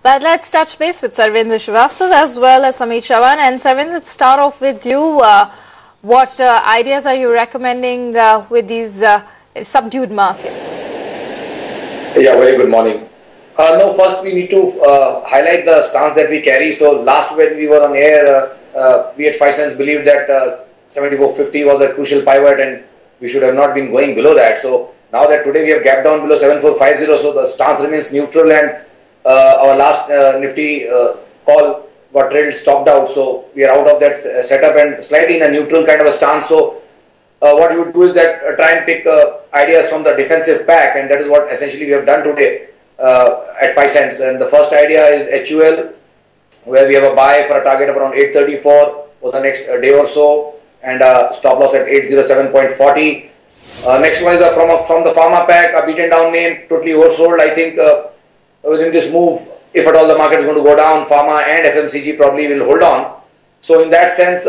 But let's touch base with Sarvendra Srivastav as well as Sameet Chavan. And Sarvendra, let's start off with you. What ideas are you recommending with these subdued markets? Yeah, very good morning. No, first we need to highlight the stance that we carry. So last when we were on air, we at 5 cents believed that 74.50 was a crucial pivot and we should have not been going below that. So now that today we have gapped down below 7450, so the stance remains neutral, and our last Nifty call got trailed, stopped out. So we are out of that setup and slightly in a neutral kind of a stance. So what you would do is that try and pick ideas from the defensive pack, and that is what essentially we have done today at 5 cents. And the first idea is HUL, where we have a buy for a target of around 834 for the next day or so, and stop loss at 807.40. Next one is from the pharma pack, a beaten down name, totally oversold. I think within this move, if at all the market is going to go down, pharma and FMCG probably will hold on. So in that sense,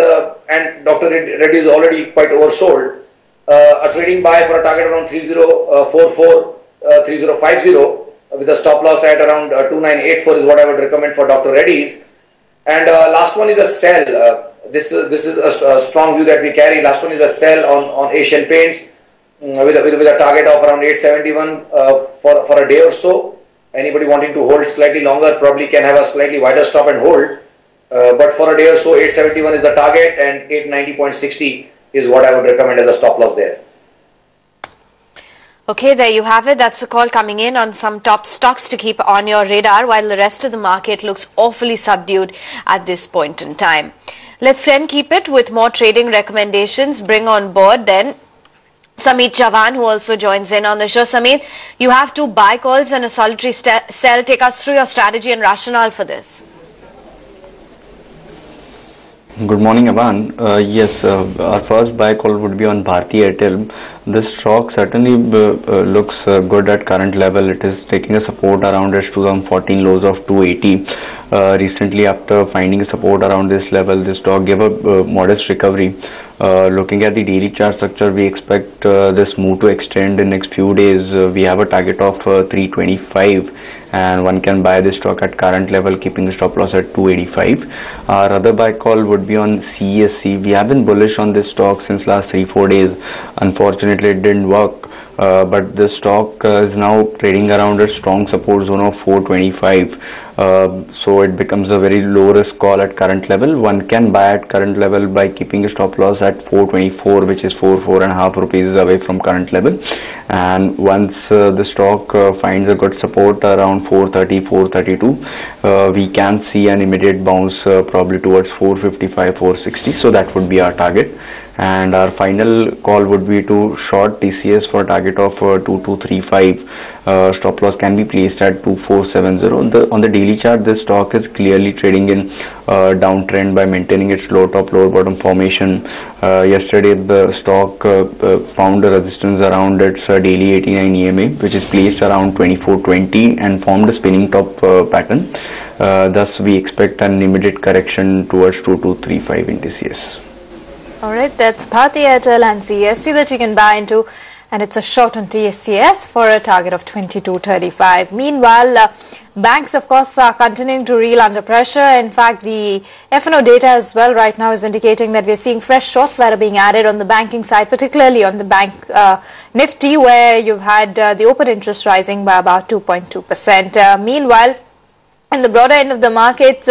and Dr. Reddy is already quite oversold, a trading buy for a target around 3044, 3050 with a stop loss at around 2984 is what I would recommend for Dr. Reddy's. And last one is a sell. This is a strong view that we carry. Last one is a sell on Asian Paints with a target of around 871 for a day or so. Anybody wanting to hold slightly longer probably can have a slightly wider stop and hold. But for a day or so, 871 is the target and 890.60 is what I would recommend as a stop loss there. Okay, there you have it. That's a call coming in on some top stocks to keep on your radar, while the rest of the market looks awfully subdued at this point in time. Let's then keep it with more trading recommendations. Bring on board then Sameet Chavan, who also joins in on the show. Sameet, you have 2 buy calls and a solitary sell. Take us through your strategy and rationale for this. Good morning, Avan. Yes, our first buy call would be on Bharti Airtel. This stock certainly looks good at current level. It is taking a support around its 2014 lows of 280. Recently, after finding support around this level, this stock gave a modest recovery. Looking at the daily chart structure, we expect this move to extend in next few days. We have a target of 325, and one can buy this stock at current level, keeping the stop loss at 285. Our other buy call would be on CESC. We have been bullish on this stock since last 3-4 days. Unfortunately, it didn't work. But the stock is now trading around a strong support zone of 425. So it becomes a very low risk call at current level. One can buy at current level by keeping a stop loss at 424, which is 4.5 rupees away from current level. And once the stock finds a good support around 430, 432, we can see an immediate bounce probably towards 455, 460. So that would be our target. And our final call would be to short TCS for a target of 2235. Stop loss can be placed at 2470. On the daily chart, this stock is clearly trading in downtrend by maintaining its low top, lower bottom formation. Yesterday, the stock found a resistance around its daily 89 EMA, which is placed around 2420 and formed a spinning top pattern. Thus, we expect an immediate correction towards 2235 in TCS. Alright, that's Bharti Airtel and CESC that you can buy into, and it's a short on TSCS for a target of 2235. Meanwhile, banks of course are continuing to reel under pressure. In fact, the F&O data as well right now is indicating that we're seeing fresh shorts that are being added on the banking side, particularly on the bank Nifty, where you've had the open interest rising by about 2.2%. Meanwhile, in the broader end of the market,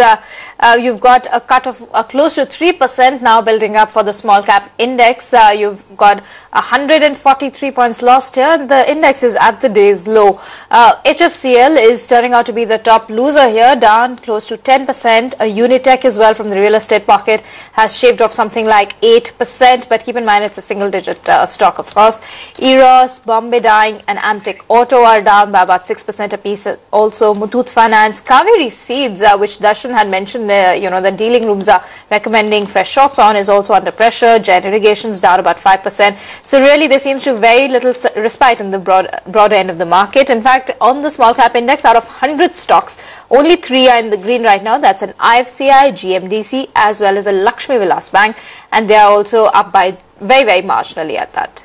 you've got a cut of close to 3% now building up for the small cap index. You've got 143 points lost here, and the index is at the day's low. HFCL is turning out to be the top loser here, down close to 10%. Unitech as well from the real estate pocket has shaved off something like 8%, but keep in mind it's a single digit stock, of course. Eros, Bombay Dyeing and Amtech Auto are down by about 6% apiece. Also, Muthoot Finance, Seeds, which Darshan had mentioned, the dealing rooms are recommending fresh shorts on, is also under pressure. Jet Irrigation's down about 5%. So really there seems to be very little respite in the broader end of the market. In fact, on the small cap index, out of 100 stocks, only 3 are in the green right now. That's an IFCI, GMDC as well as a Lakshmi Vilas Bank, and they are also up by very, very marginally at that.